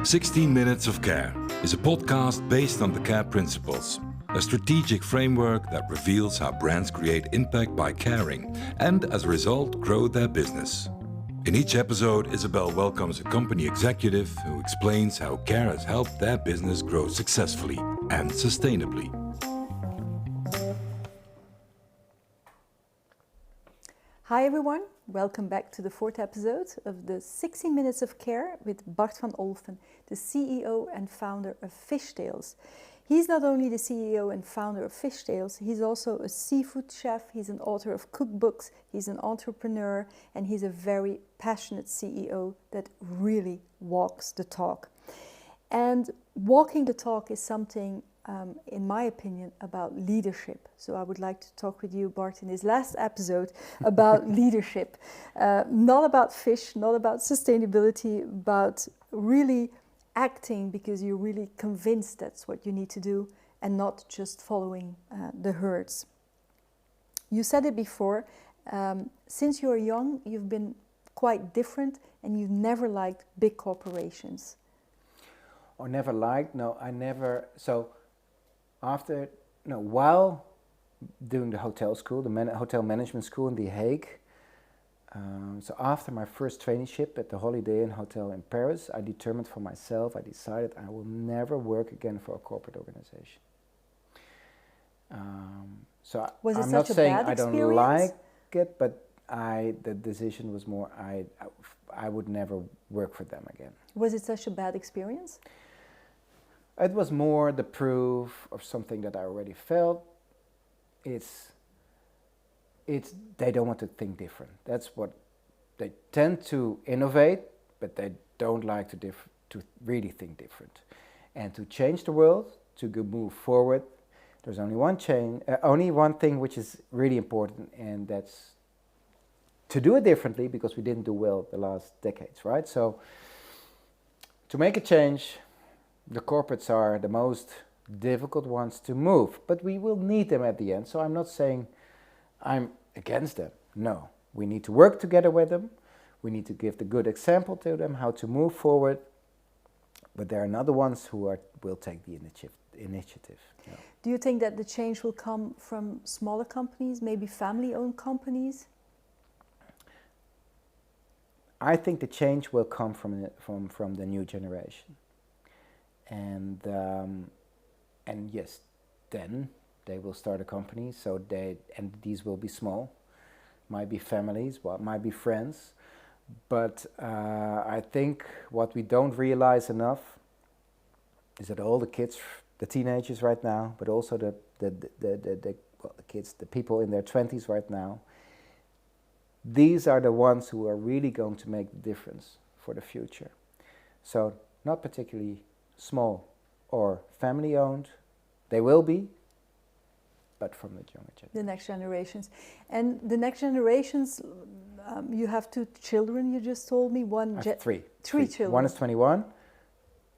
16 Minutes of Care is a podcast based on the CARE principles, a strategic framework that reveals how brands create impact by caring and, as a result, grow their business. In each episode, Isabel welcomes a company executive who explains how CARE has helped their business grow successfully and sustainably. Hi everyone, welcome back to the fourth episode of the 16 Minutes of Care with Bart van Olphen, the CEO and founder of 𝗃𝗍𝗲𝗍𝗍. He's not only the CEO and founder of 𝗃𝗍𝗍𝗍, he's also a seafood chef, he's an author of cookbooks, he's an entrepreneur, and he's a very passionate CEO that really walks the talk. And walking the talk is something, in my opinion, about leadership. So I would like to talk with you, Bart, in this last episode about leadership. Not about fish, not about sustainability, about really acting because you're really convinced that's what you need to do and not just following the herds. You said it before, since you're young, you've been quite different and you've never liked big corporations. Or never liked? No, I never. So while doing the hotel school, the hotel management school in The Hague, so after my first traineeship at the Holiday Inn Hotel in Paris, I determined for myself, I decided I will never work again for a corporate organization. So I'm not saying I don't like it, but the decision was more, I would never work for them again. Was it such a bad experience? It was more the proof of something that I already felt. They don't want to think different. That's what they tend to innovate, but they don't like to really think different. And to change the world, to move forward, there's only one thing which is really important, and that's to do it differently, because we didn't do well the last decades, right? So to make a change, the corporates are the most difficult ones to move, but we will need them at the end. So I'm not saying I'm against them. No, we need to work together with them. We need to give the good example to them, how to move forward. But there are other ones who will take the initiative. Yeah. Do you think that the change will come from smaller companies, maybe family-owned companies? I think the change will come from the new generation. And yes, then they will start a company. So these will be small, might be families, might be friends. But I think what we don't realize enough is that all the kids, the teenagers right now, but also the kids, the people in their 20s right now, these are the ones who are really going to make the difference for the future. So not particularly small or family-owned, they will be, but from the younger generation. The next generations. And the next generations, you have two children, you just told me. I have three children. One is 21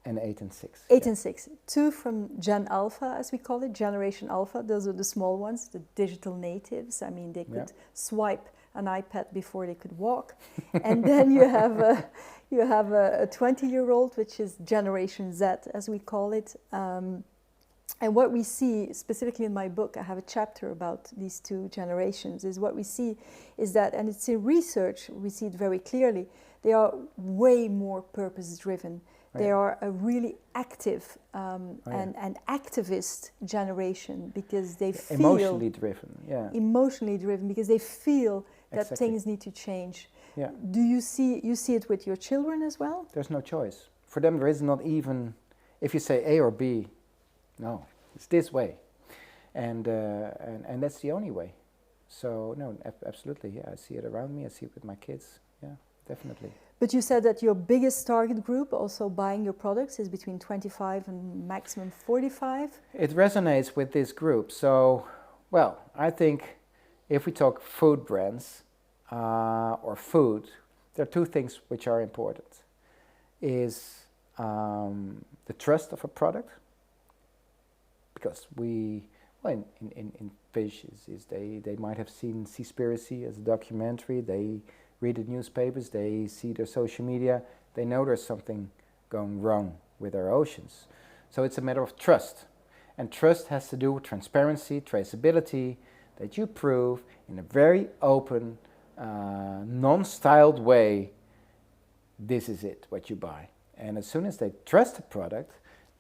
and 8 and 6. 8 and 6. Two from Gen Alpha, as we call it, Generation Alpha. Those are the small ones, the digital natives. I mean, they could swipe an iPad before they could walk. And then you have a 20-year-old, which is Generation Z, as we call it. And what we see, specifically in my book, I have a chapter about these two generations, is what we see is that, and it's in research, we see it very clearly, they are way more purpose-driven. Right. They are a really active and activist generation, because they feel... Emotionally driven, yeah. Emotionally driven, because they feel that Exactly. things need to change. Yeah. Do you see it with your children as well? There's no choice. For them, there is not even, if you say A or B, no, it's this way. And that's the only way. So, no, absolutely, yeah, I see it around me, I see it with my kids, yeah, definitely. But you said that your biggest target group, also buying your products, is between 25 and maximum 45? It resonates with this group. So, well, I think if we talk food brands or food, there are two things which are important. Is the trust of a product, because in fish they might have seen cie_𝗁𝗵𝗶𝗽𝗶𝗀 as a documentary, they read the newspapers, they see their social media, they know there's something going wrong with our oceans. So it's a matter of trust. And trust has to do with transparency, traceability, that you prove in a very open, non-styled way, this is it, what you buy. And as soon as they trust the product,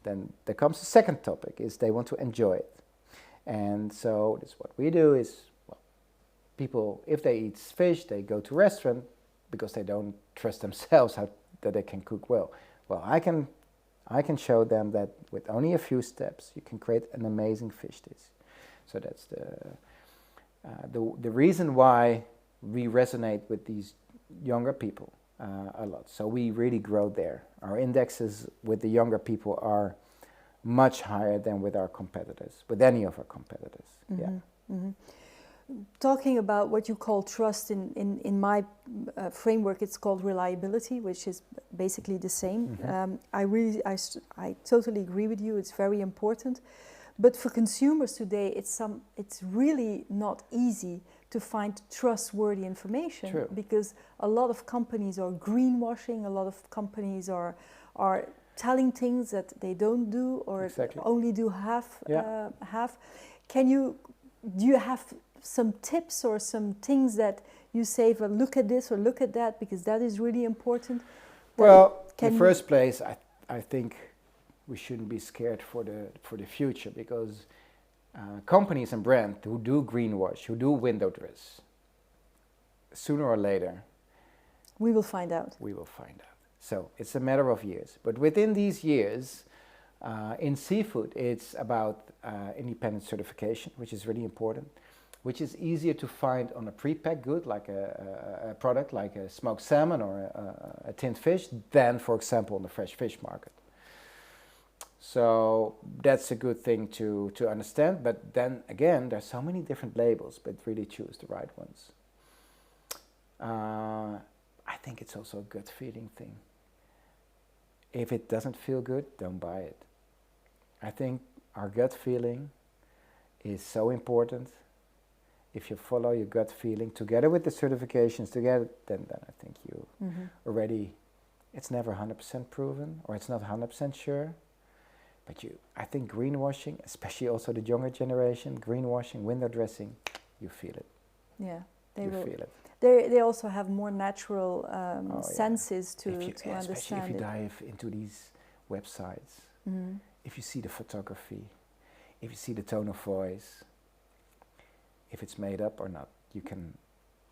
then there comes the second topic, is they want to enjoy it. And so this what we do is, well, people, if they eat fish, they go to a restaurant because they don't trust themselves that they can cook well. Well, I can show them that with only a few steps, you can create an amazing fish dish. So that's the reason why we resonate with these younger people a lot. So we really grow there. Our indexes with the younger people are much higher than with our competitors, with any of our competitors. Mm-hmm. Yeah. Mm-hmm. Talking about what you call trust, in my framework, it's called reliability, which is basically the same. Mm-hmm. I totally agree with you. It's very important, but for consumers today, it's really not easy to find trustworthy information. True. Because a lot of companies are greenwashing. A lot of companies are telling things that they don't do, or exactly. only do half. Yeah. Half. Do you have some tips or some things that you say, well, look at this or look at that, because that is really important? Well, in the first place, I think we shouldn't be scared for the future, because companies and brands who do greenwash, who do window dress, sooner or later, we will find out. We will find out. So it's a matter of years. But within these years, in seafood, it's about independent certification, which is really important, which is easier to find on a pre-packed good, like a product like a smoked salmon or a tinned fish, than, for example, on the fresh fish market. So that's a good thing to understand. But then again, there's so many different labels, but really choose the right ones. I think it's also a gut feeling thing. If it doesn't feel good, don't buy it. I think our gut feeling is so important. If you follow your gut feeling together with the certifications together, then I think you already, it's never 100% proven, or it's not 100% sure. But I think greenwashing, especially also the younger generation, greenwashing, window dressing, you feel it. Yeah, you feel it. They also have more natural senses to understand especially if you it. dive into these websites, if you see the photography, if you see the tone of voice, if it's made up or not, you can.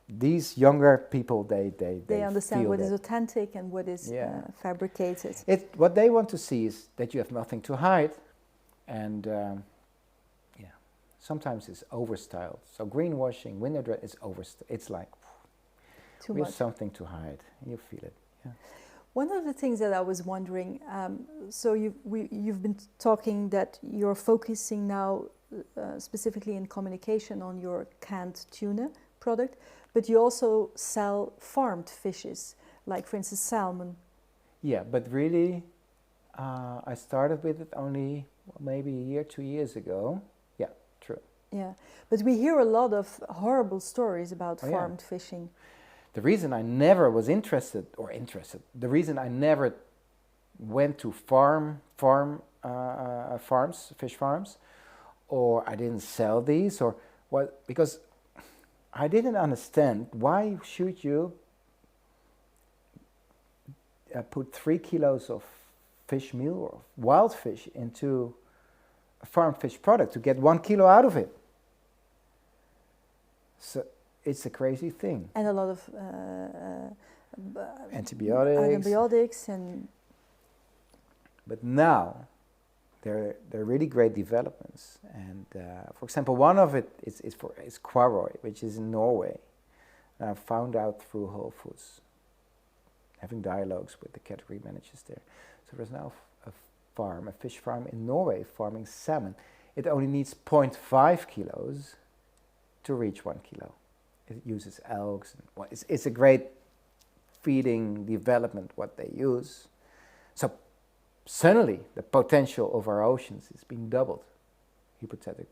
These younger people, they understand what is authentic and what is fabricated. What they want to see is that you have nothing to hide, and sometimes it's overstyled. So greenwashing, window dress is overstyled. It's like we have something to hide. You feel it. Yeah. One of the things that I was wondering, so you've been talking that you're focusing now specifically in communication on your canned tuna product, but you also sell farmed fishes, like for instance salmon. Yeah, but really, I started with it only maybe a year, 2 years ago. Yeah, true. Yeah, but we hear a lot of horrible stories about farmed fishing. The reason I never was interested, the reason I never went to fish farms, or I didn't sell these, or what, because I didn't understand why should you put 3 kilos of fish meal or wild fish into a farm fish product to get 1 kilo out of it. So it's a crazy thing. And a lot of antibiotics and. But now there are really great developments, and for example, one of it is 𝗃𝗏𝗏, which is in Norway. And I found out through Whole Foods, having dialogues with the category managers there. So there's now a fish farm in Norway farming salmon. It only needs 0.5 kilos to reach 1 kilo. It uses algae. It's a great feeding development what they use. So suddenly the potential of our oceans is being doubled, hypothetically.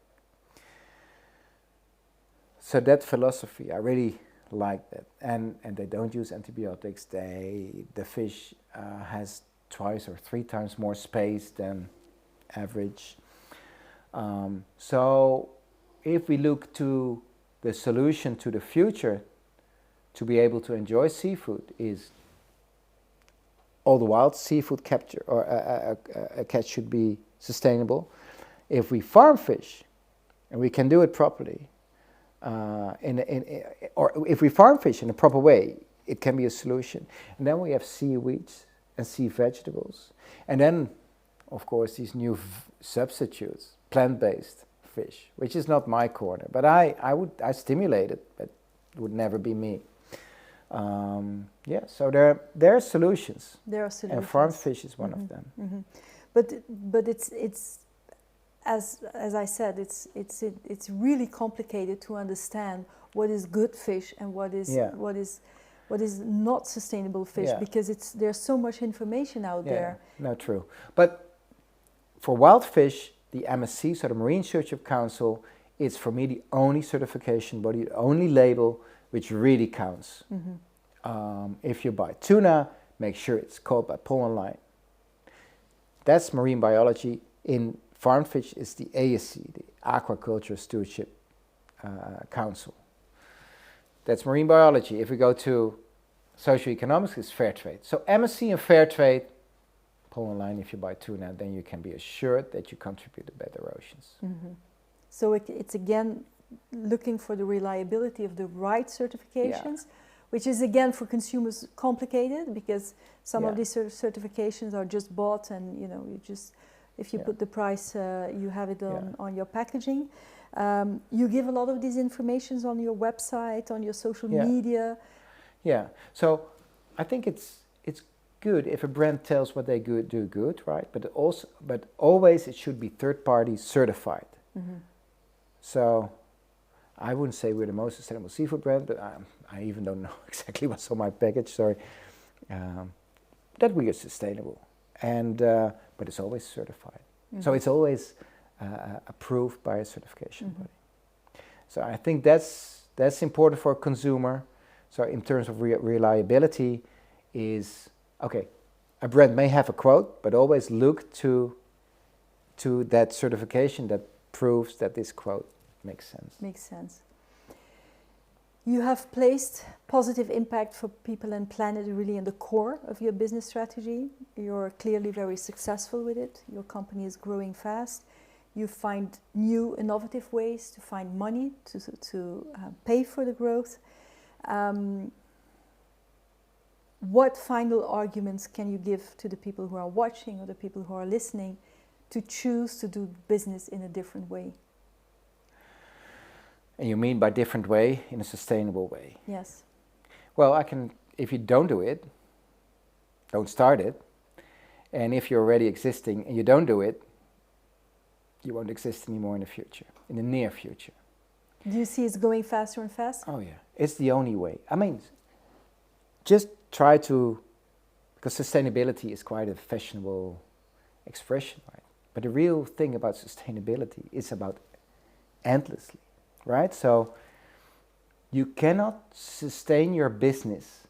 So that philosophy, I really like that. And they don't use antibiotics. The fish has twice or 3 times more space than average. So if we look to the solution to the future to be able to enjoy seafood is all the wild seafood capture or catch should be sustainable. If we farm fish, and we can do it properly, or if we farm fish in a proper way, it can be a solution. And then we have seaweeds and sea vegetables. And then, of course, these new substitutes, plant-based fish, which is not my corner. But I stimulate it, but it would never be me. So there are solutions. There are solutions. And farmed fish is one of them. Mm-hmm. But it's as I said, it's really complicated to understand what is good fish and what is not sustainable fish, because there's so much information out there. No, true. But for wild fish, the MSC, so the Marine Stewardship Council, is for me the only certification body, the only label which really counts. Mm-hmm. If you buy tuna, make sure it's caught by pull and line. That's marine biology. In farm fish is the ASC, the Aquaculture Stewardship Council. That's marine biology. If we go to socioeconomics, it's fair trade. So MSc and fair trade, pull and line. If you buy tuna, then you can be assured that you contribute to better oceans. Mm-hmm. So it's again looking for the reliability of the right certifications, which is again for consumers complicated, because some of these certifications are just bought, and you just, if you put the price, you have it on your packaging. You give a lot of these informations on your website, on your social media. Yeah, so I think it's good if a brand tells what they do good, right? But always it should be third-party certified. Mm-hmm. So I wouldn't say we're the most sustainable seafood brand, but I even don't know exactly what's on my package. Sorry, that we are sustainable, and but it's always certified. Mm-hmm. So it's always approved by a certification body. So I think that's important for a consumer. So in terms of reliability, is okay. A brand may have a quote, but always look to that certification that proves that this quote makes sense. Makes sense. You have placed positive impact for people and planet really in the core of your business strategy. You're clearly very successful with it. Your company is growing fast. You find new innovative ways to find money to pay for the growth. What final arguments can you give to the people who are watching or the people who are listening to choose to do business in a different way? And you mean by different way, in a sustainable way? Yes. Well, if you don't do it, don't start it. And if you're already existing and you don't do it, you won't exist anymore in the future, in the near future. Do you see it's going faster and faster? Oh yeah, it's the only way. I mean, just try to, because sustainability is quite a fashionable expression, right? But the real thing about sustainability is about endlessly, right? So you cannot sustain your business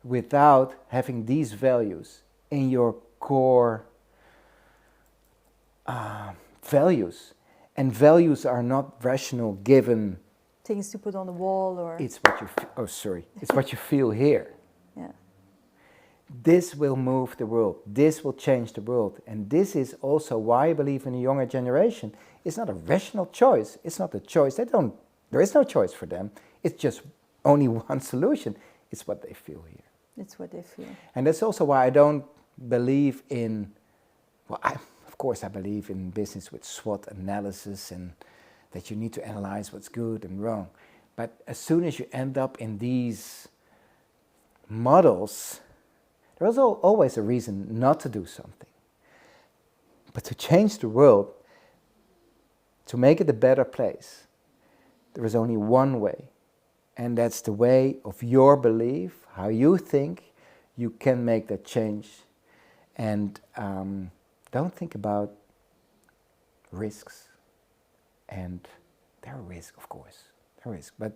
without having these values in your core values. And values are not rational given things to put on the wall, or it's what you it's what you feel here. Yeah. This will move the world. This will change the world. And this is also why I believe in the younger generation. It's not a rational choice. It's not a choice. There is no choice for them. It's just only one solution. It's what they feel here. It's what they feel. And that's also why I don't believe in, of course I believe in business with SWOT analysis and that you need to analyze what's good and wrong. But as soon as you end up in these models, there's always a reason not to do something. But to change the world, to make it a better place, there is only one way. And that's the way of your belief, how you think you can make that change. And don't think about risks. And there are risks, of course. There are risks. But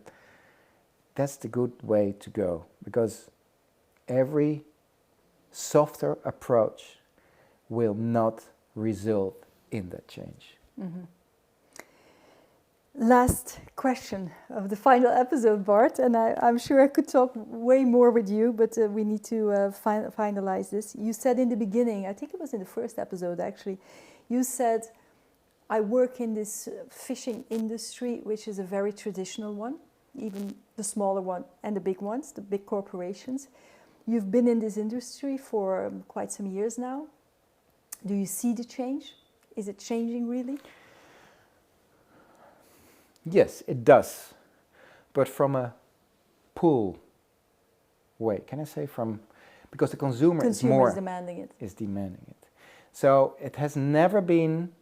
that's the good way to go. Because every softer approach will not result in that change. Mm-hmm. Last question of the final episode, Bart, and I'm sure I could talk way more with you, but we need to finalize this. You said in the beginning, I think it was in the first episode actually, you said, I work in this fishing industry, which is a very traditional one, even the smaller one and the big ones, the big corporations. You've been in this industry for quite some years now. Do you see the change? Is it changing really? Yes, it does, but from a pull way. Can I say from, because the consumer is demanding it. Is demanding it. So it has never been,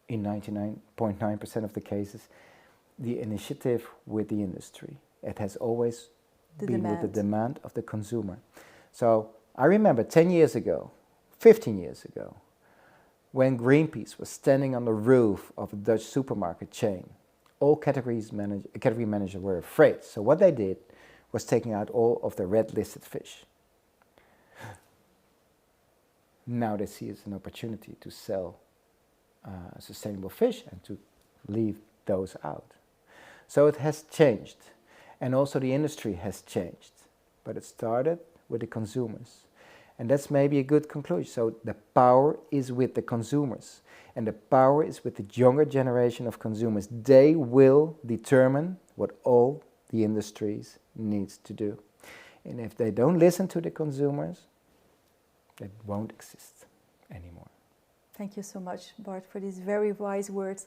in 99.9% of the cases, the initiative with the industry. It has always been with the demand of the consumer. So I remember 10 years ago, 15 years ago, when Greenpeace was standing on the roof of a Dutch supermarket chain, all category managers were afraid. So what they did was taking out all of the red listed fish. Now they see it as an opportunity to sell sustainable fish and to leave those out. So it has changed, and also the industry has changed, but it started with the consumers. And that's maybe a good conclusion. So the power is with the consumers, and the power is with the younger generation of consumers. They will determine what all the industries needs to do. And if they don't listen to the consumers, it won't exist anymore. Thank you so much, Bart, for these very wise words.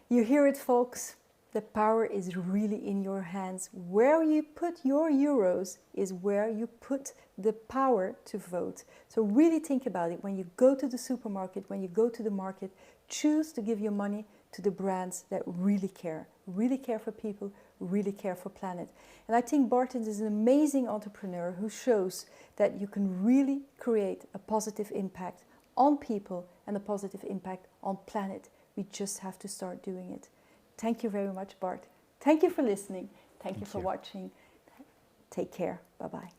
You hear it, folks. The power is really in your hands. Where you put your euros is where you put the power to vote. So really think about it. When you go to the supermarket, when you go to the market, choose to give your money to the brands that really care for people, really care for planet. And I think Bart is an amazing entrepreneur who shows that you can really create a positive impact on people and a positive impact on planet. We just have to start doing it. Thank you very much, Bart. Thank you for listening. Thank you for watching. Take care. Bye-bye.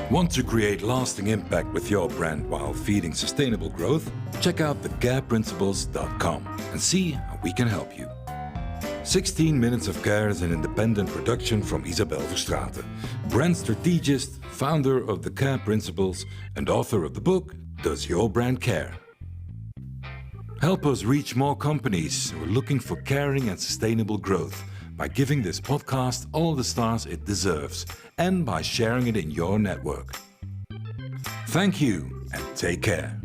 Want to create lasting impact with your brand while feeding sustainable growth? Check out 𝗃𝗵𝗲𝗀𝗶 and see how we can help you. 16 Minutes of Care is an independent production from 𝗃𝗵𝗲 𝗣𝗿𝗶, brand strategist, founder of the CARE Principles, and author of the book, Does Your Brand Care? Help us reach more companies who are looking for caring and sustainable growth by giving this podcast all the stars it deserves and by sharing it in your network. Thank you and take care.